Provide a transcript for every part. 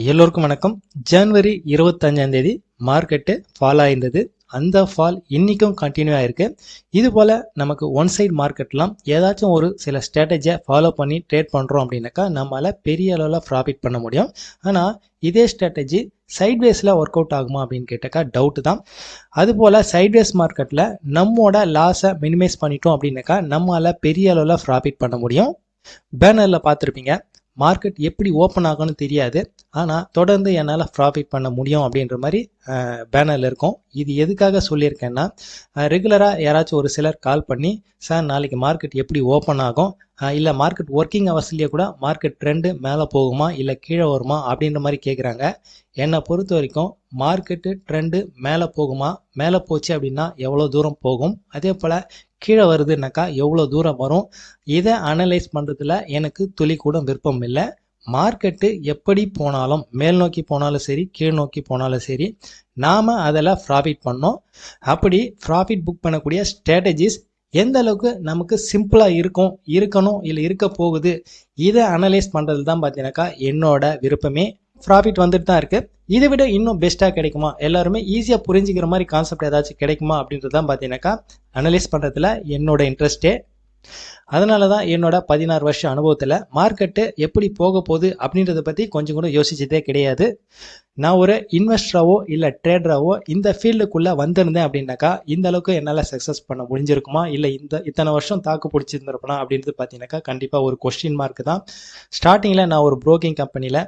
எல்லோருக்கும் வணக்கம். ஜனவரி 25ஆம் தேதி மார்க்கெட்டு ஃபால் ஆயிருந்தது. அந்த ஃபால் இன்னைக்கும் கண்டினியூ ஆயிருக்கு. இது போல நமக்கு ஒன் சைடு மார்க்கெட்லாம் ஏதாச்சும் ஒரு சில ஸ்ட்ராட்டஜியை ஃபாலோ பண்ணி ட்ரேட் பண்ணுறோம் அப்படின்னாக்கா நம்மளால் பெரிய அளவில் ப்ராஃபிட் பண்ண முடியும். ஆனால் இதே ஸ்ட்ராட்டஜி சைட்வேஸில் ஒர்க் அவுட் ஆகுமா அப்படின்னு கேட்டாக்கா டவுட்டு தான். அதுபோல் சைட்வேஸ் மார்க்கெட்டில் நம்மோட லாஸை மினிமைஸ் பண்ணிட்டோம் அப்படின்னாக்கா நம்மளால் பெரிய அளவில் ப்ராஃபிட் பண்ண முடியும். பேனரில் பார்த்துருப்பீங்க, மார்க்கெட் எப்படி ஓப்பன் ஆகும்னு தெரியாது, ஆனால் தொடர்ந்து என்னால் ப்ராஃபிட் பண்ண முடியும் அப்படின்ற மாதிரி பேனரில் இருக்கும். இது எதுக்காக சொல்லியிருக்கேன்னா, ரெகுலராக யாராச்சும் ஒரு சிலர் கால் பண்ணி, சார் நாளைக்கு மார்க்கெட் எப்படி ஓப்பன் ஆகும், இல்லை மார்க்கெட் ஒர்க்கிங் ஹவர்ஸ்லேயே கூட மார்க்கெட் ட்ரெண்டு மேலே போகுமா இல்லை கீழே வருமா அப்படின்ற மாதிரி கேட்குறாங்க. என்னை பொறுத்த வரைக்கும் மார்க்கெட்டு ட்ரெண்டு மேலே போகுமா, மேலே போச்சு அப்படின்னா எவ்வளோ தூரம் போகும், அதே போல் கீழே வருதுன்னாக்கா எவ்வளோ தூரம் வரும், இதை அனலைஸ் பண்ணுறதுல எனக்கு துளி கூட விருப்பம் இல்லை. மார்க்கெட்டு எப்படி போனாலும், மேல் நோக்கி போனாலும் சரி கீழ் நோக்கி போனாலும் சரி, நாம் அதில் ப்ராஃபிட் பண்ணோம். அப்படி ப்ராஃபிட் புக் பண்ணக்கூடிய ஸ்ட்ராட்டஜிஸ் எந்த அளவுக்கு நமக்கு சிம்பிளாக இருக்கணும் இல்லை இருக்க போகுது, இதை அனலைஸ் பண்ணுறது தான் பார்த்தீங்கன்னாக்கா என்னோட விருப்பமே. ப்ராஃபிட் வந்துட்டு தான் இருக்குது. இதை விட இன்னும் பெஸ்ட்டாக கிடைக்குமா, எல்லாருமே ஈஸியாக புரிஞ்சுக்கிற மாதிரி கான்செப்ட் ஏதாச்சும் கிடைக்குமா அப்படின்றது தான் பார்த்தீங்கன்னாக்கா அனலைஸ் பண்ணுறதுல என்னோட இன்ட்ரெஸ்ட்டே. அதனால தான் என்னோட 16 வருஷ அனுபவத்தில் மார்க்கெட்டு எப்படி போக போகுது அப்படின்றத பற்றி கொஞ்சம் கூட யோசிச்சதே கிடையாது. நான் ஒரு இன்வெஸ்டராகவோ இல்லை ட்ரேடராகவோ இந்த ஃபீல்டுக்குள்ளே வந்திருந்தேன் அப்படின்னாக்கா இந்த அளவுக்கு என்னால் சக்ஸஸ் பண்ண முடிஞ்சிருக்குமா, இல்லை இத்தனை வருஷம் தாக்கு பிடிச்சிருந்துருப்பனா அப்படின்றது பார்த்தீங்கன்னாக்கா கண்டிப்பாக ஒரு கொஸ்டின் மார்க் தான். ஸ்டார்டிங்கில் நான் ஒரு ப்ரோக்கிங் கம்பெனியில்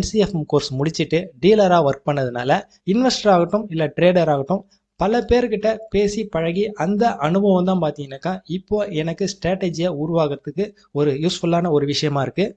NCFM கோர்ஸ் முடிச்சுட்டு டீலராக ஒர்க் பண்ணதுனால இன்வெஸ்டர் ஆகட்டும் இல்லை ட்ரேடர் ஆகட்டும் பல பேர்கிட்ட பேசி பழகி அந்த அனுபவம் தான் பார்த்தீங்கன்னாக்கா இப்போ எனக்கு ஸ்ட்ராட்டஜியை உருவாகிறதுக்கு ஒரு யூஸ்ஃபுல்லான ஒரு விஷயமா இருக்குது.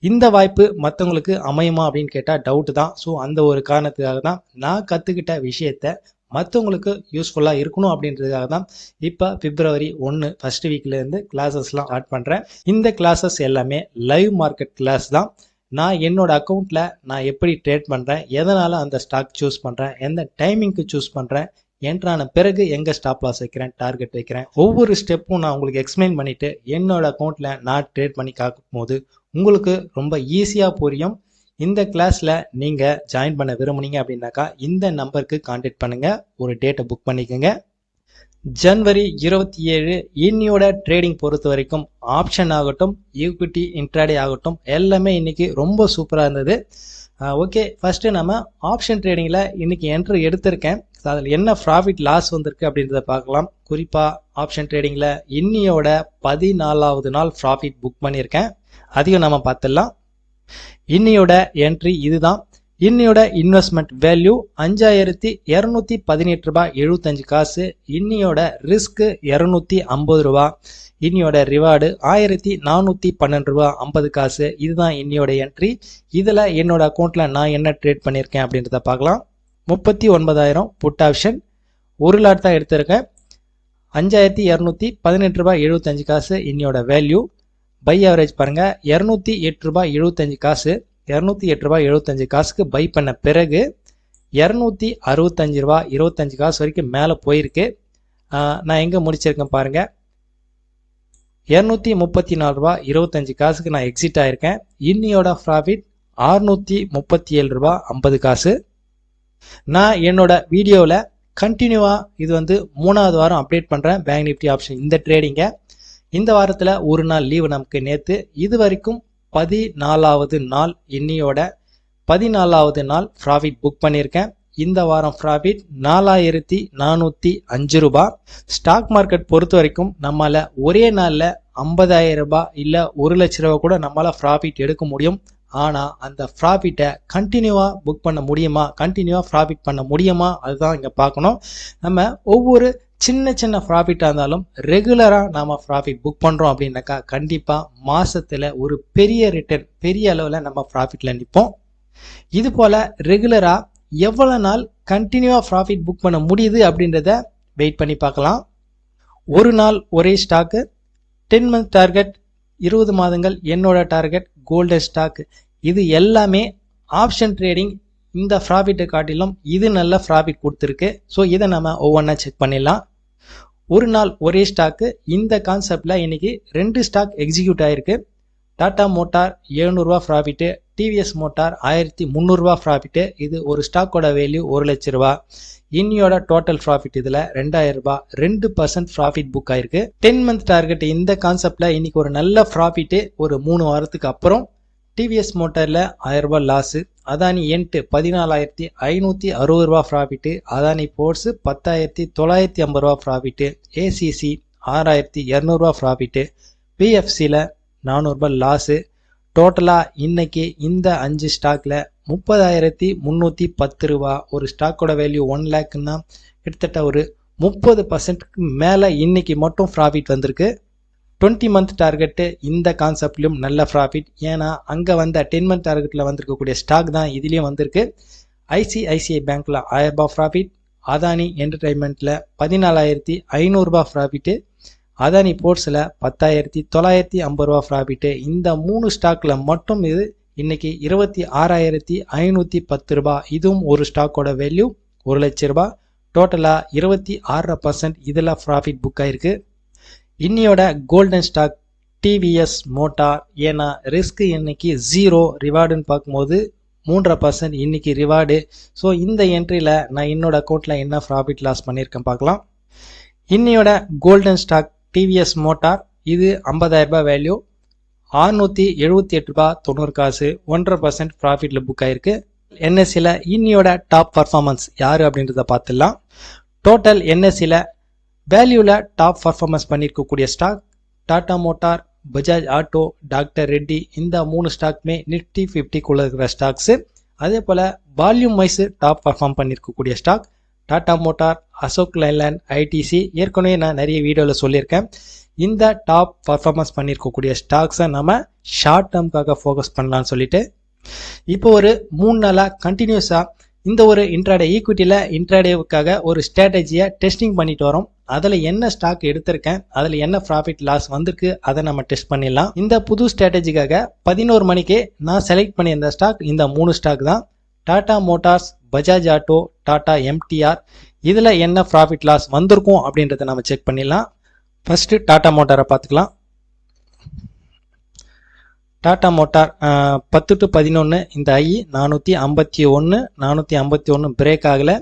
இந்த வாய்ப்பு மற்றவங்களுக்கு அமையுமா அப்படின்னு கேட்டால் டவுட்டு தான். ஸோ அந்த ஒரு காரணத்துக்காக தான் நான் கற்றுக்கிட்ட விஷயத்த மற்றவங்களுக்கு யூஸ்ஃபுல்லாக இருக்கணும் அப்படின்றதுக்காக தான் இப்போ February 1 ஃபர்ஸ்ட் வீக்லேருந்து கிளாஸஸ்லாம் ஸ்டார்ட் பண்ணுறேன். இந்த கிளாஸஸ் எல்லாமே லைவ் மார்க்கெட் கிளாஸ் தான். நான் என்னோட அக்கௌண்ட்டில் நான் எப்படி ட்ரேட் பண்ணுறேன், எதனால் அந்த ஸ்டாக் சூஸ் பண்ணுறேன், எந்த டைமிங்க்கு சூஸ் பண்ணுறேன், என்ட்ரான பிறகு எங்கே ஸ்டாப் லாஸ் வைக்கிறேன், டார்கெட் வைக்கிறேன், ஒவ்வொரு ஸ்டெப்பும் நான் உங்களுக்கு எக்ஸ்பிளைன் பண்ணிவிட்டு என்னோட அக்கௌண்ட்டில் நான் ட்ரேட் பண்ணி காக்கும் போது உங்களுக்கு ரொம்ப ஈஸியாக புரியும். இந்த கிளாஸில் நீங்கள் ஜாயின் பண்ண விரும்புனீங்க அப்படின்னாக்கா இந்த நம்பருக்கு கான்டாக்ட் பண்ணுங்கள், ஒரு டேட்டை புக் பண்ணிக்கோங்க. ஜனவரி 27 இன்னையோட ட்ரேடிங் பொறுத்த வரைக்கும் ஆப்ஷன் ஆகட்டும் ஈக்விட்டி இன்ட்ராடே ஆகட்டும் எல்லாமே இன்னைக்கு ரொம்ப சூப்பராக இருந்தது. ஓகே, ஃபஸ்ட்டு நம்ம ஆப்ஷன் ட்ரேடிங்கில் இன்னைக்கு என்ட்ரு எடுத்திருக்கேன். அதில் என்ன ப்ராஃபிட் லாஸ் வந்திருக்கு அப்படின்றத பார்க்கலாம். குறிப்பாக ஆப்ஷன் ட்ரேடிங்கில் இன்னையோட 14வது நாள் ப்ராஃபிட் புக் பண்ணியிருக்கேன். அதையும் நம்ம பார்த்துடலாம். இன்னையோட என்ட்ரி இதுதான். இன்னையோட இன்வெஸ்ட்மெண்ட் வேல்யூ 5218 ரூபாய் 75 காசு. இன்னையோட ரிஸ்க் 250 ரூபா. இன்னையோட ரிவார்டு 1412 ரூபா 50 காசு. இதுதான் இன்னையோட என்ட்ரி. இதில் என்னோட அக்கௌண்ட்டில் நான் என்ன ட்ரேட் பண்ணியிருக்கேன் அப்படின்றத பார்க்கலாம். 39,000 புட் ஆப்ஷன், ஒரு லாட் தான் எடுத்திருக்கேன். 5218 ரூபாய் 75 காசு இன்னையோட வேல்யூ. பை ஆவரேஜ் பாருங்கள், 208 ரூபாய் 75 காசு. 208 ரூபாய் 75 காசுக்கு பை பண்ண பிறகு 265 ரூபாய் 25 காசு வரைக்கும் மேலே போயிருக்கு. நான் எங்கே முடிச்சிருக்கேன் பாருங்கள், 234 ரூபாய் 25 காசுக்கு நான் எக்ஸிட் ஆயிருக்கேன். இன்னையோட ப்ராஃபிட் 637 ரூபாய் 50 காசு. நான் என்னோட வீடியோவில் கண்டினியூவாக இது 3வது வாரம் அப்டேட் பண்ணுறேன் பேங்க் நிஃப்டி ஆப்ஷன் இந்த ட்ரேடிங்கை. இந்த வாரத்தில் ஒரு நாள் லீவு நமக்கு நேற்று. இது வரைக்கும் 14வது நாள், இன்னையோட 14வது நாள் ப்ராஃபிட் புக் பண்ணியிருக்கேன். இந்த வாரம் ப்ராஃபிட் 4405 ரூபாய். ஸ்டாக் மார்க்கெட் பொறுத்த வரைக்கும் நம்மளால் ஒரே நாளில் 50,000 ரூபாய் இல்லை 1 லட்ச ரூபா கூட நம்மளால் ப்ராஃபிட் எடுக்க முடியும். ஆனால் அந்த ப்ராஃபிட்டை கண்டினியூவாக புக் பண்ண முடியுமா, கண்டினியூவாக ப்ராஃபிட் பண்ண முடியுமா, அதுதான் இங்கே பார்க்கணும். நம்ம ஒவ்வொரு சின்ன சின்ன ப்ராஃபிட்டாக இருந்தாலும் ரெகுலராக நாம் ப்ராஃபிட் புக் பண்ணுறோம் அப்படின்னாக்கா கண்டிப்பாக மாதத்தில் ஒரு பெரிய ரிட்டர்ன், பெரிய அளவில் நம்ம ப்ராஃபிட்டில் நிற்போம். இது போல் ரெகுலராக எவ்வளோ நாள் கண்டினியூவாக ப்ராஃபிட் புக் பண்ண முடியுது அப்படின்றத வெயிட் பண்ணி பார்க்கலாம். ஒரு நாள் ஒரே ஸ்டாக்கு, 10 மந்த் டார்கெட், 20 மாதங்கள் என்னோட டார்கெட், கோல்டன் ஸ்டாக், இது எல்லாமே ஆப்ஷன் ட்ரேடிங் இந்த ப்ராஃபிட்டை காட்டிலும் இது நல்ல ப்ராஃபிட் கொடுத்துருக்கு. ஸோ இதை நம்ம ஒவ்வொன்றா செக் பண்ணிடலாம். ஒரு நாள் ஒரே ஸ்டாக்கு, இந்த கான்செப்டில் இன்னைக்கு 2 ஸ்டாக் எக்ஸிக்யூட் ஆகிருக்கு. டாடா மோட்டார் 700 ரூபா ப்ராஃபிட்டு, டிவிஎஸ் மோட்டார் 1300 ரூபா ப்ராஃபிட். இது ஒரு ஸ்டாக்கோட வேல்யூ 1 லட்சம் ரூபா. இன்னியோட டோட்டல் ப்ராஃபிட் இதுல 2000 ரூபாய். 2% ப்ராஃபிட் புக் ஆயிருக்கு. 10 மந்த் டார்கெட் இந்த கான்செப்ட்ல இன்னைக்கு ஒரு நல்ல ப்ராஃபிட். ஒரு 3 வாரத்துக்கு அப்புறம் டிவிஎஸ் மோட்டார்ல 1000 ரூபாய் லாஸ். அதானி என்ட் 14560 ரூபாய் ப்ராஃபிட். அதானி போர்ட்ஸ் 10950 ரூபாய் ப்ராஃபிட். ஏசிசி 6200 ரூபாய் ப்ராஃபிட். பிஎஃப்சில 400 ரூபாய் லாஸ். டோட்டலா இன்னைக்கு இந்த 5 ஸ்டாக்ல 30310 ரூபாய். ஒரு ஸ்டாக்கோட வேல்யூ 1 லேக்னா கிட்டத்தட்ட ஒரு 30%க்கு மேல இன்னைக்கு மட்டும் ப்ராஃபிட் வந்திருக்கு. 20 மந்த் டார்கெட் இந்த கான்செப்ட்லயும் நல்ல ப்ராஃபிட். ஏன்னா அங்க வந்த 10 மந்த் டார்கெட்ல வந்திருக்கக்கூடிய ஸ்டாக் தான் இதுலயும் வந்திருக்கு. ஐசிஐசிஐ பேங்க்ல 1000 ரூபாய் ப்ராஃபிட். அதானி என்டர்டைன்மெண்ட்ல 14500 ரூபாய் ப்ராஃபிட். அதானி போர்ட்ஸ்ல 10950 ரூபாய் ப்ராஃபிட். இந்த 3 ஸ்டாக்ல மட்டும் இது இன்னைக்கு 26510 ரூபாய். இதுவும் ஒரு ஸ்டாக்கோட வேல்யூ 1 லட்சம் ரூபாய். டோட்டலா 26% இதுல ப்ராஃபிட் புக் ஆயிருக்கு. இன்னியோட கோல்டன் ஸ்டாக் டிவிஎஸ் மோட்டார். ஏன்னா ரிஸ்க் இன்னைக்கு 0, ரிவார்டுன்னு பார்க்கும்போது 3% இன்னைக்கு ரிவார்டு. ஸோ இந்த என்ட்ரியில் நான் என்னோட அக்கௌண்ட்ல என்ன ப்ராஃபிட் லாஸ் பண்ணியிருக்கேன் பார்க்கலாம். இன்னியோட கோல்டன் ஸ்டாக் டிவிஎஸ் மோட்டார் இது 50000 ரூபாய் வேல்யூ. 678 ரூபாய் 90 காசு. 1.5% ப்ராஃபிட்ல புக் ஆயிருக்கு. என்எஸ்சியில் இன்னியோட டாப் பர்ஃபார்மன்ஸ் யாரு அப்படின்றத பார்த்துடலாம். டோட்டல் என்எஸ்சியில் வேல்யூல டாப் பர்ஃபார்மன்ஸ் பண்ணியிருக்கக்கூடிய stock Tata motor, Bajaj auto, doctor Reddy. இந்த 3 ஸ்டாக்குமே நிஃப்டி 50க்குள்ள இருக்கிற ஸ்டாக்ஸ். அதே போல வால்யூம் வைஸ் டாப் பர்ஃபார்ம் பண்ணியிருக்கக்கூடிய stock Tata motor, Ashok Leyland, ITC. ஏற்கனவே நான் நிறைய வீடியோவில் சொல்லியிருக்கேன். இந்த டாப் பர்ஃபார்மன்ஸ் பண்ணியிருக்கக்கூடிய ஸ்டாக்ஸை நம்ம ஷார்ட் டேர்முக்காக ஃபோக்கஸ் பண்ணலாம்னு சொல்லிட்டு இப்போ ஒரு 3 நாளா கண்டினியூஸா இந்த ஒரு இன்ட்ராடே ஈக்விட்டியில இன்ட்ராடேவுக்காக ஒரு ஸ்ட்ராட்டஜியை டெஸ்டிங் பண்ணிட்டு வரோம். அதில் என்ன ஸ்டாக் எடுத்திருக்கேன், அதில் என்ன ப்ராஃபிட் லாஸ் வந்திருக்கு, அதை நம்ம டெஸ்ட் பண்ணிடலாம். இந்த புது ஸ்ட்ராட்டஜிக்காக 11 மணிக்கே நான் செலக்ட் பண்ணியிருந்த ஸ்டாக் இந்த 3 ஸ்டாக் தான். Tata Motors, Bajaj auto, Tata MTR. இதில் என்ன ப்ராஃபிட் லாஸ் வந்திருக்கும் அப்படின்றத நம்ம செக் பண்ணிடலாம். ஃபர்ஸ்ட் டாடா மோட்டாரை பார்த்துக்கலாம். டாடா மோட்டார் 10 to 11 இந்த ஐ 451 பிரேக் ஆகலை.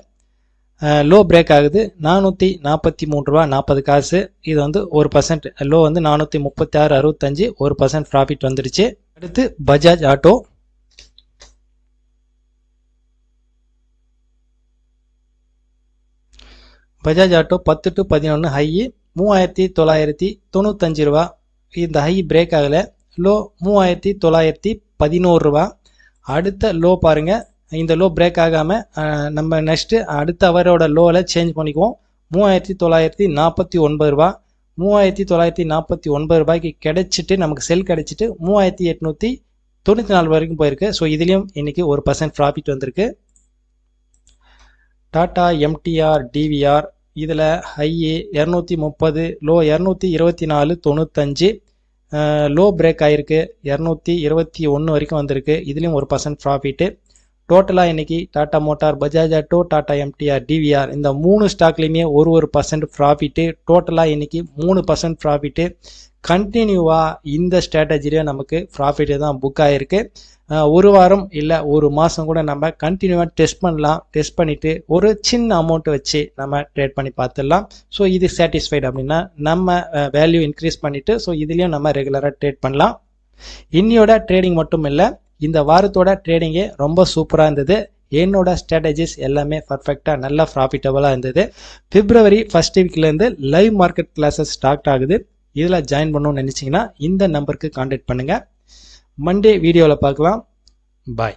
லோ பிரேக் ஆகுது. 443 ரூபா 40 காசு. இது வந்து 1%. லோ வந்து 436.65. 1% ப்ராஃபிட் வந்துடுச்சு. அடுத்து Bajaj auto. Bajaj auto 10 to 11 high 3995 ரூபா. இந்த ஹை பிரேக் ஆகலை. லோ 3911 ரூபா. அடுத்த லோ பாருங்க. இந்த லோ பிரேக் ஆகாம நம்ம நெக்ஸ்ட் அடுத்த அவரோட லோவில் சேஞ்ச் பண்ணிக்குவோம். 3949 ரூபா. 3949 ரூபாய்க்கு கிடைச்சிட்டு நமக்கு செல் கிடைச்சிட்டு 3894 வரைக்கும் போயிருக்கு. ஸோ இதுலேயும் இன்னைக்கு 1% ப்ராஃபிட் வந்திருக்கு. டாடா எம்டிஆர் டிவிஆர் இதில் ஹை 230, லோ 224.95. லோ பிரேக் ஆயிருக்கு. 221 வரைக்கும் வந்திருக்கு. இதுலேயும் 1% ப்ராஃபிட்டு. டோட்டலாக இன்னைக்கு Tata motor, Bajaj auto, Tata MTR, DVR இந்த 3 ஸ்டாக்லையுமே 1% ப்ராஃபிட்டு. டோட்டலாக இன்னைக்கு 3% ப்ராஃபிட்டு. கண்டினியூவாக இந்த ஸ்ட்ராட்டஜிலேயே நமக்கு ப்ராஃபிட்டு தான் புக் ஆகிருக்கு. ஒரு வாரம் இல்லை ஒரு மாதம் கூட நம்ம கண்டினியூவாக டெஸ்ட் பண்ணலாம். டெஸ்ட் பண்ணிவிட்டு ஒரு சின்ன அமௌண்ட் வச்சு நம்ம ட்ரேட் பண்ணி பார்த்துடலாம். ஸோ இது சாட்டிஸ்ஃபைடு அப்படின்னா நம்ம வேல்யூ இன்க்ரீஸ் பண்ணிவிட்டு ஸோ இதுலேயும் நம்ம ரெகுலராக ட்ரேட் பண்ணலாம். இன்னியோட ட்ரேடிங் மட்டும் இல்லை, இந்த வாரத்தோட ட்ரேடிங்கே ரொம்ப சூப்பராக இருந்தது. என்னோட ஸ்ட்ராட்டஜிஸ் எல்லாமே பர்ஃபெக்டாக நல்லா ப்ராஃபிட்டபுளாக இருந்தது. பிப்ரவரி ஃபர்ஸ்ட் வீக்லேருந்து லைவ் மார்க்கெட் கிளாஸஸ் ஸ்டார்ட் ஆகுது. இதில் ஜாயின் பண்ணணும்னு நினச்சிங்கன்னா இந்த நம்பருக்கு கான்டாக்ட் பண்ணுங்கள். மண்டே வீடியோவில் பார்க்கலாம். பாய்.